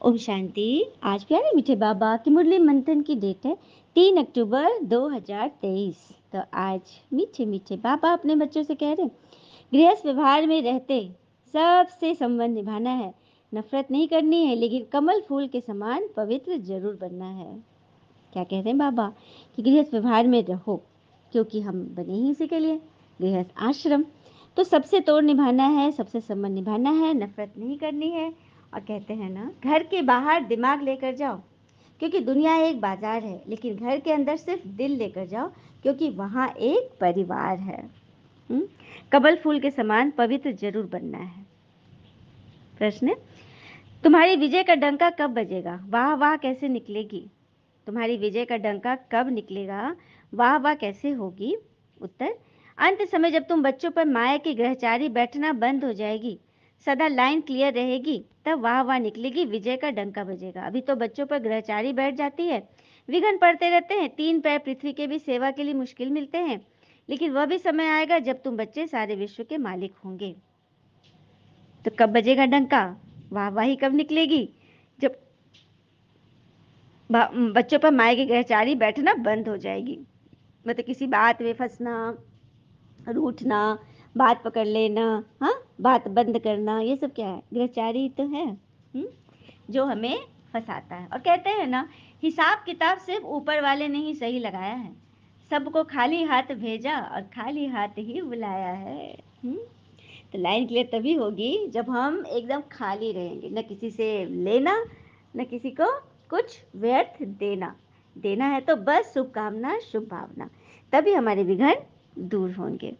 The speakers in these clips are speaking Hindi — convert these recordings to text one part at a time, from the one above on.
ओम शांति। आज प्यारे मीठे बाबा की मुरली मंथन की डेट है 3 अक्टूबर 2023। तो आज मीठे मीठे बाबा अपने बच्चों से कह रहे हैं, गृहस्थ व्यवहार में रहते सबसे संबंध निभाना है, नफरत नहीं करनी है, लेकिन कमल फूल के समान पवित्र जरूर बनना है। क्या कहते हैं बाबा कि गृहस्थ व्यवहार में रहो, क्योंकि हम बने ही इसी के लिए, गृहस्थ आश्रम। तो सबसे तोड़ निभाना है, सबसे संबंध निभाना है, नफरत नहीं करनी है। और कहते हैं ना, घर के बाहर दिमाग लेकर जाओ, क्योंकि दुनिया एक बाजार है, लेकिन घर के अंदर सिर्फ दिल लेकर जाओ, क्योंकि वहाँ एक परिवार है। कमल फूल के समान पवित्र जरूर बनना है। प्रश्न, तुम्हारी विजय का डंका कब बजेगा? वाह वाह कैसे निकलेगी? तुम्हारी विजय का डंका कब निकलेगा? वाह वाह कैसे होगी? उत्तर, अंत समय जब तुम बच्चों पर माया की ग्रहचारी बैठना बंद हो जाएगी, सदा लाइन क्लियर रहेगी, तब वाह वाह निकलेगी, विजय का डंका बजेगा। अभी तो बच्चों पर ग्रहचारी बैठ जाती है, विघ्न पड़ते रहते हैं, 3 पैर पृथ्वी के भी सेवा के लिए मुश्किल मिलते हैं, लेकिन वह भी समय आएगा जब तुम बच्चे सारे विश्व के मालिक होंगे। तो कब बजेगा डंका? वाह वाही कब निकलेगी? जब बच्चों पर माया की ग्रहचारी बैठना बंद हो जाएगी। मतलब किसी बात में फंसना, रूठना, बात पकड़ लेना, हाँ, बात बंद करना, ये सब क्या है? ग्रहचारी तो है, जो हमें फंसाता है। और कहते हैं ना, हिसाब किताब सिर्फ ऊपर वाले ने ही सही लगाया है, सबको खाली हाथ भेजा और खाली हाथ ही बुलाया है। तो लाइन क्लियर तभी होगी जब हम एकदम खाली रहेंगे, न किसी से लेना, न किसी को कुछ व्यर्थ देना। देना है तो बस शुभकामना, शुभ भावना, तभी हमारे विघ्न दूर होंगे।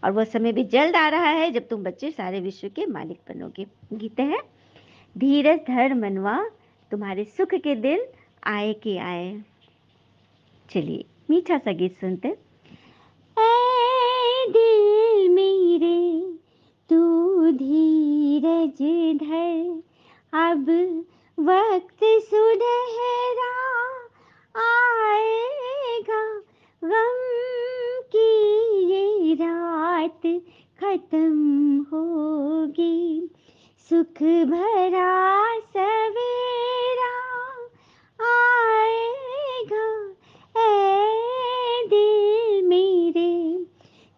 और वह समय भी जल्द आ रहा है जब तुम बच्चे सारे विश्व के मालिक बनोगे। गीत है, धीरज धर मनवा, तुम्हारे सुख के दिन आए के आए। चलिए मीठा सा गीत सुनते। ऐ दिल मेरे तू धीरज धर, अब वक्त सुनहरा आएगा, गम की ये रात खत्म होगी, सुख भरा सवेरा आएगा। ऐ दिल मेरे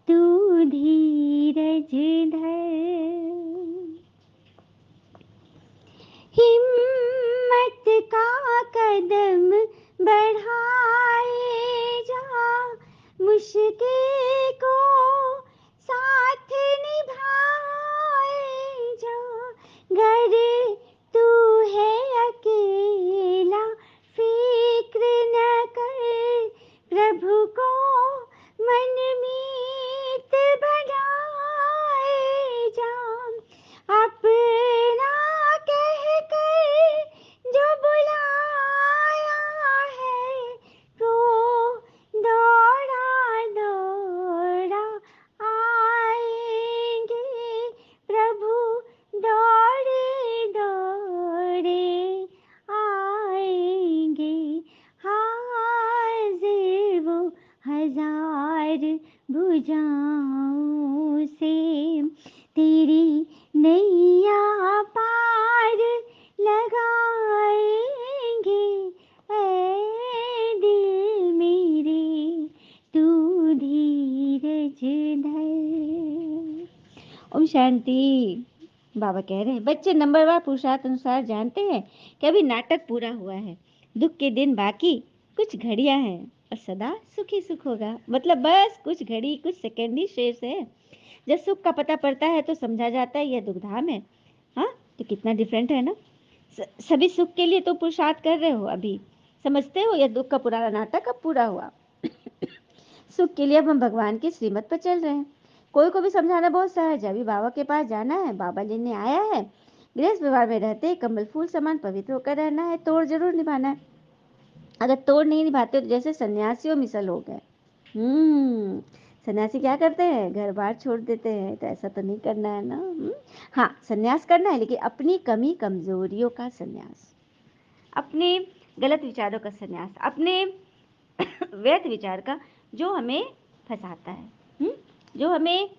तू धीरज धर, हिम्मत का कदम बढ़ाए जा, मुश्किल को साथ निभाए जा, घर तू है अकेला फिक्र न कर, प्रभु को मन मीत बनाए जा, अपना कह कर जो बुलाया है, तो दौड़ा दौड़ा आएंगे, प्रभु दौड़े दौड़े आएंगे, हाजिर वो हजार भुजाओं से, तेरी नैया पार लगाएंगे। ऐ दिल मेरे तू धीरज धर। ओम शांति। बाबा कह रहे हैं, बच्चे नंबरवार पुरुषार्थ अनुसार जानते हैं कि अभी नाटक पूरा हुआ है, दुख के दिन बाकी कुछ घड़ियां हैं, और सदा सुखी सुख होगा। मतलब बस कुछ घड़ी, कुछ सेकंड ही शेष है। जब सुख का पता पड़ता है तो समझा जाता है यह दुखधाम है। हाँ, तो कितना डिफरेंट है ना। सभी सुख के लिए तो पुरुषार्थ कर रहे हो, अभी समझते हो यह दुख का पुराना नाटक अब पूरा हुआ। सुख के लिए अब हम भगवान की श्रीमत पर चल रहे हैं। कोई को भी समझाना बहुत सहज है। अभी बाबा के पास जाना है, बाबा लेने आया है। गृहस्थ व्यवहार में रहते कमल फूल समान पवित्र होकर रहना है, तोड़ जरूर निभाना है। अगर तोड़ नहीं निभाते तो जैसे सन्यासियों मिसल हो गए। सन्यासी क्या करते हैं? घर बार छोड़ देते हैं। तो ऐसा तो नहीं करना है ना। हाँ, सन्यास करना है, लेकिन अपनी कमी कमजोरियों का सन्यास, अपने गलत विचारों का सन्यास, अपने व्यर्थ विचार का, जो हमें फंसाता है, जो हमें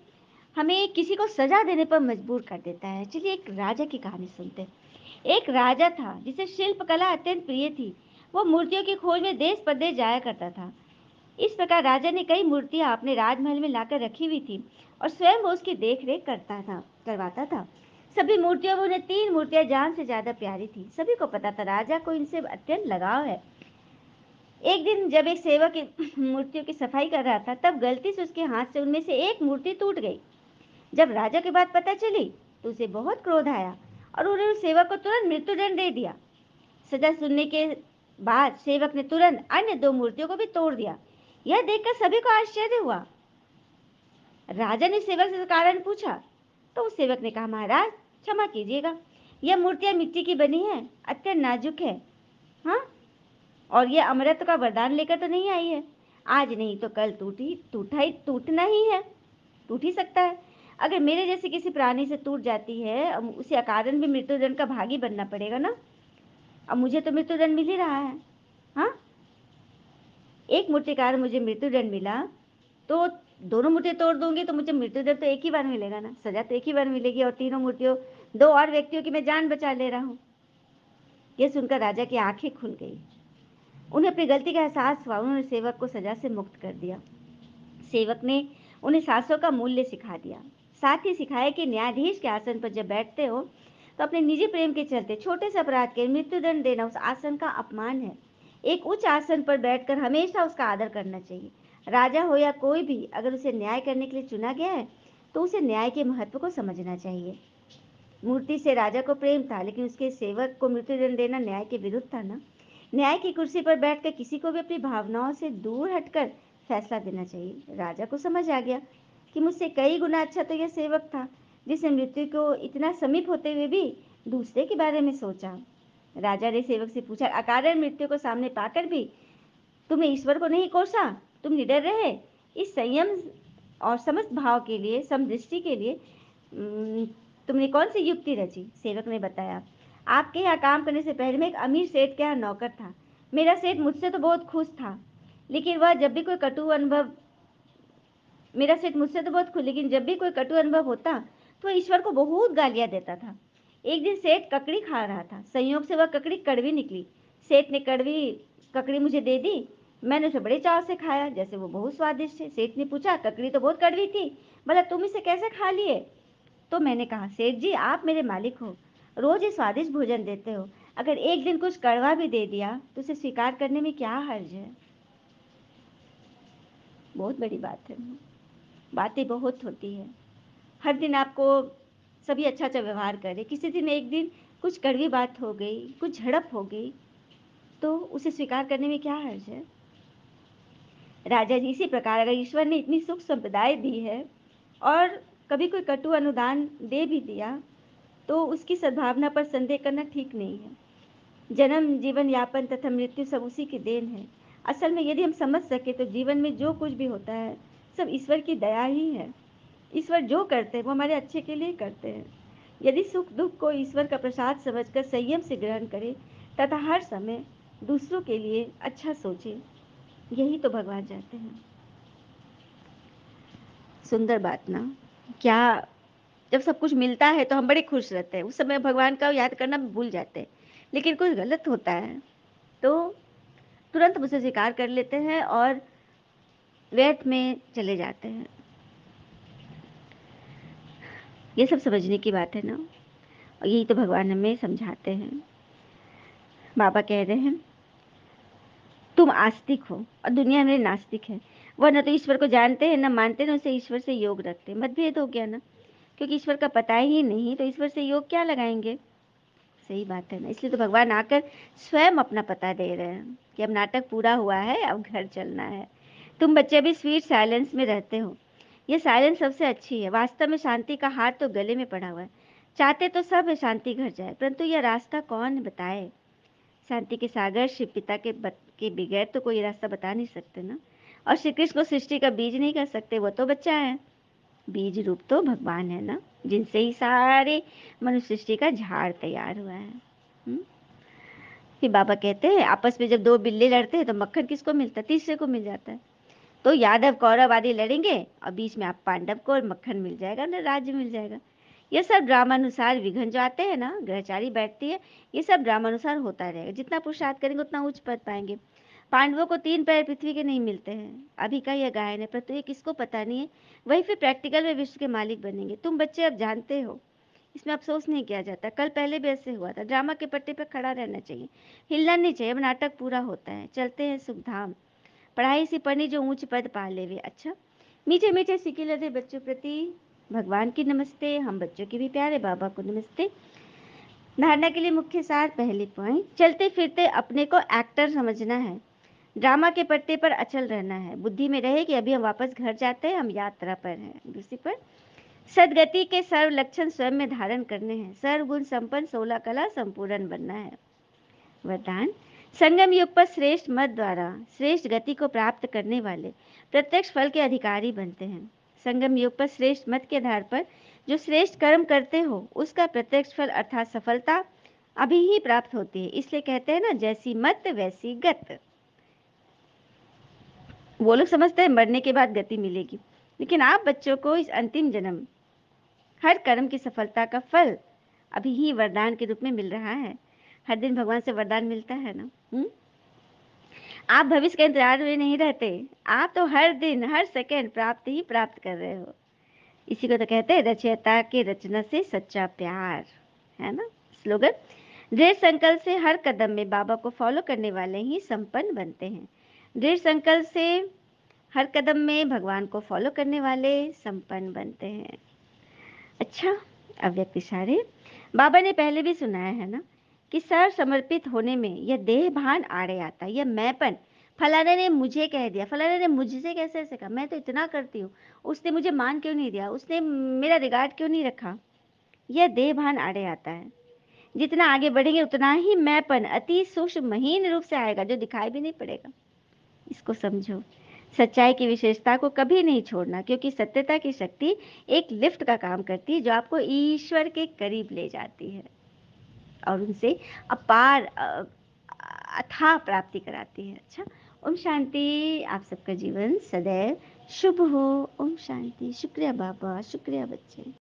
हमें किसी को सजा देने पर मजबूर कर देता है। चलिए एक राजा की कहानी सुनते हैं। एक राजा था जिसे शिल्पकला अत्यंत प्रिय थी। वो मूर्तियों की खोज में देश परदेश जाया करता था। इस प्रकार राजा ने कई मूर्तियां अपने राजमहल में लाकर रखी हुई थी और स्वयं वो उसकी देख रेख करवाता था। सभी मूर्तियों में उन्हें 3 मूर्तियां जान से ज्यादा प्यारी थी। सभी को पता था राजा को इनसे अत्यंत लगाव है। एक दिन जब एक सेवक मूर्तियों की सफाई कर रहा था, तब गलती से उसके हाथ से उनमें से एक मूर्ति टूट गई। जब राजा की बात पता चली तो उसे बहुत क्रोध आया और उन्होंने उस सेवक को तुरंत मृत्युदंड दे दिया। सजा सुनने के बाद सेवक ने तुरंत अन्य 2 मूर्तियों को भी तोड़ दिया। यह देखकर सभी को आश्चर्य हुआ। राजा ने सेवक से कारण पूछा तो उस सेवक ने कहा, महाराज क्षमा कीजिएगा, यह मूर्तियां मिट्टी की बनी है, अत्यंत नाजुक है। हाँ, और यह अमृत का वरदान लेकर तो नहीं आई है। आज नहीं तो कल टूटना ही है, टूट ही सकता है। अगर मेरे जैसे किसी प्राणी से टूट जाती है, अब उसे अकारण भी मृत्युदंड का भागी बनना पड़ेगा ना। अब मुझे तो मृत्युदंड मिल ही रहा है। हाँ, एक मूर्तिकार मुझे मृत्युदंड मिला, तो दोनों मूर्तियां तोड़ दूंगी तो मुझे मृत्युदंड तो एक ही बार मिलेगा ना, सजा तो एक ही बार मिलेगी। और तीनों मूर्तियों, 2 और व्यक्तियों की मैं जान बचा ले रहा हूँ। यह सुनकर राजा की आंखें खुल गई। उन्हें अपनी गलती का एहसास हुआ। उन्होंने सेवक को सजा से मुक्त कर दिया। सेवक ने उन्हें शास्त्रों का मूल्य सिखा दिया। साथ ही सिखाया कि न्यायाधीश के आसन पर जब बैठते हो तो अपने निजी प्रेम के चलते छोटे से अपराध के मृत्युदंड देना उस आसन का अपमान है। एक उच्च आसन पर बैठकर हमेशा उसका आदर करना चाहिए। राजा हो या कोई भी, अगर उसे न्याय करने के लिए चुना गया है तो उसे न्याय के महत्व को समझना चाहिए। मूर्ति से राजा को प्रेम था, लेकिन उसके सेवक को मृत्युदंड देना न्याय के विरुद्ध था ना। न्याय की कुर्सी पर बैठकर किसी को भी अपनी भावनाओं से दूर हटकर फैसला देना चाहिए। राजा को समझ आ गया कि मुझसे कई गुना अच्छा तो यह सेवक था, जिसने मृत्यु को इतना समीप होते हुए भी दूसरे के बारे में सोचा। राजा ने सेवक से पूछा, अकारण मृत्यु को सामने पाकर भी तुमने ईश्वर को नहीं कोसा, तुम निडर रहे। इस संयम और समस्त भाव के लिए, समदृष्टि के लिए तुमने कौन सी युक्ति रची? सेवक ने बताया, आपके यहाँ काम करने से पहले मैं एक अमीर सेठ के यहाँ नौकर था। मेरा सेठ मुझसे तो बहुत खुश था, लेकिन वह जब भी कोई कटु अनुभव मेरा सेठ मुझसे तो बहुत खुश, लेकिन जब भी कोई कटु अनुभव होता तो वह ईश्वर को बहुत गालियां देता था। एक दिन सेठ ककड़ी खा रहा था। संयोग से वह ककड़ी कड़वी निकली। सेठ ने कड़वी ककड़ी मुझे दे दी। मैंने उसे बड़े चाव से खाया, जैसे वो बहुत स्वादिष्ट है। सेठ ने पूछा, ककड़ी तो बहुत कड़वी थी, भला तुम इसे कैसे खा लिए? तो मैंने कहा, सेठ जी आप मेरे मालिक हो, रोज ये स्वादिष्ट भोजन देते हो, अगर एक दिन कुछ कड़वा भी दे दिया तो उसे स्वीकार करने में क्या हर्ज है? बहुत बड़ी बात है। बातें बहुत होती है। हर दिन आपको सभी अच्छा अच्छा व्यवहार करे, किसी दिन एक दिन कुछ कड़वी बात हो गई, कुछ झड़प हो गई, तो उसे स्वीकार करने में क्या हर्ज है? राजा जी, इसी प्रकार अगर ईश्वर ने इतनी सुख संपदाएं दी है और कभी कोई कटु अनुदान दे भी दिया तो उसकी सद्भावना पर संदेह करना ठीक नहीं है। जन्म, जीवन यापन तथा मृत्यु सब उसी की देन है। असल में यदि हम समझ सके तो जीवन में जो कुछ भी होता है सब ईश्वर की दया ही है। ईश्वर जो करते हैं वो हमारे अच्छे के लिए करते हैं। यदि सुख दुख को ईश्वर का प्रसाद समझकर संयम से ग्रहण करें तथा हर समय दूसरों के लिए अच्छा सोचें, यही तो भगवान चाहते हैं। सुंदर बात ना? क्या जब सब कुछ मिलता है तो हम बड़े खुश रहते हैं, उस समय भगवान का याद करना भूल जाते हैं। लेकिन कुछ गलत होता है तो तुरंत हम उसे स्वीकार कर लेते हैं और व्यर्थ में चले जाते हैं। ये सब समझने की बात है ना, और यही तो भगवान हमें समझाते हैं। बाबा कह रहे हैं, तुम आस्तिक हो और दुनिया में नास्तिक है। वह न तो ईश्वर को जानते हैं, न मानते, न उसे ईश्वर से योग रखते। मतभेद हो गया ना, क्योंकि ईश्वर का पता ही नहीं तो ईश्वर से योग क्या लगाएंगे? सही बात है ना। इसलिए तो भगवान आकर स्वयं अपना पता दे रहे हैं कि अब नाटक पूरा हुआ है, अब घर चलना है। तुम बच्चे अभी स्वीट साइलेंस में रहते हो। ये साइलेंस सबसे अच्छी है। वास्तव में शांति का हाथ तो गले में पड़ा हुआ है। चाहते तो सब है शांति घर जाए, परंतु यह रास्ता कौन बताए? शांति के सागर शिव पिता के बगैर तो कोई रास्ता बता नहीं सकते ना। और श्री कृष्ण को सृष्टि का बीज नहीं कर सकते, वो तो बच्चा है। बीज रूप तो भगवान है ना, जिनसे ही सारे मनुष्य सृष्टि का झाड़ तैयार हुआ है। फिर बाबा कहते हैं, आपस में जब 2 बिल्ली लड़ते हैं तो मक्खन किसको मिलता है? तीसरे को मिल जाता है। तो यादव कौरव आदि लड़ेंगे और बीच में आप पांडव को और मक्खन मिल जाएगा ना, राज्य मिल जाएगा। ये सब ड्रामानुसार विघन जो आते हैं ना, ग्रहचारी बैठती है, ये सब ड्रामानुसार होता रहेगा। जितना पुरुषार्थ करेंगे उतना उच्च पद पाएंगे। पांडवों को 3 पैर पृथ्वी के नहीं मिलते हैं, अभी का यह गायन है, परंतु ये किसको पता नहीं है। वही फिर प्रैक्टिकल में विश्व के मालिक बनेंगे। तुम बच्चे अब जानते हो, इसमें अफसोस नहीं किया जाता। कल पहले भी ऐसे हुआ था। ड्रामा के पट्टे पर खड़ा रहना चाहिए, हिलना नहीं चाहिए। अब नाटक पूरा होता है, चलते हैं सुखधाम। पढ़ाई से पढ़नी जो ऊंच पद पा लेवे। अच्छा, मीठे मीठे सिके लदे बच्चों प्रति भगवान की नमस्ते, हम बच्चों के भी प्यारे बाबा को नमस्ते। धारणा के लिए मुख्य सार, पहले पॉइंट, चलते फिरते अपने को एक्टर समझना है, ड्रामा के पट्टे पर अचल रहना है। बुद्धि में रहे कि अभी हम वापस घर जाते हैं, हम यात्रा पर हैं। दूसरी पर, सदगति के सर्व लक्षण स्वयं में धारण करने हैं, सर्वगुण संपन्न 16 कला संपूर्ण बनना है। वरदान, संगम युग पर श्रेष्ठ मत द्वारा श्रेष्ठ गति को प्राप्त करने वाले प्रत्यक्ष फल के अधिकारी बनते हैं। संगम युग पर श्रेष्ठ मत के आधार पर जो श्रेष्ठ कर्म करते हो उसका प्रत्यक्ष फल अर्थात सफलता अभी ही प्राप्त होती है। इसलिए कहते हैं ना, जैसी मत वैसी गत। वो लोग समझते हैं मरने के बाद गति मिलेगी, लेकिन आप बच्चों को इस अंतिम जन्म हर कर्म की सफलता का फल अभी ही वरदान के रूप में मिल रहा है। हर दिन भगवान से वरदान मिलता है ना। आप भविष्य के इंतजार में नहीं रहते, आप तो हर दिन हर सेकंड प्राप्त ही प्राप्त कर रहे हो। इसी को तो कहते हैं रचयिता के रचना से सच्चा प्यार, है ना। स्लोगन, दृढ़ संकल्प से हर कदम में बाबा को फॉलो करने वाले ही संपन्न बनते हैं। दृढ़ संकल्प से हर कदम में भगवान को फॉलो करने वाले संपन्न बनते हैं। अच्छा, अव्यक्त इशारे, बाबा ने पहले भी सुनाया है ना कि सर समर्पित होने में यह देह भान आड़े आता है। यह मैंपन, फलाने ने मुझे कह दिया, फलाने ने मुझसे कैसे ऐसे कहा, मैं तो इतना करती हूँ, उसने मुझे मान क्यों नहीं दिया, उसने मेरा रिगार्ड क्यों नहीं रखा, यह देह भान आड़े आता है। जितना आगे बढ़ेंगे उतना ही मैंपन अति सूक्ष्म महीन रूप से आएगा, जो दिखाई भी नहीं पड़ेगा। इसको समझो। सच्चाई की विशेषता को कभी नहीं छोड़ना, क्योंकि सत्यता की शक्ति एक लिफ्ट का काम करती है जो आपको ईश्वर के करीब ले जाती है और उनसे अपार अथाह प्राप्ति कराती है। अच्छा, ओम शांति। आप सबका जीवन सदैव शुभ हो। ओम शांति। शुक्रिया बाबा, शुक्रिया बच्चे।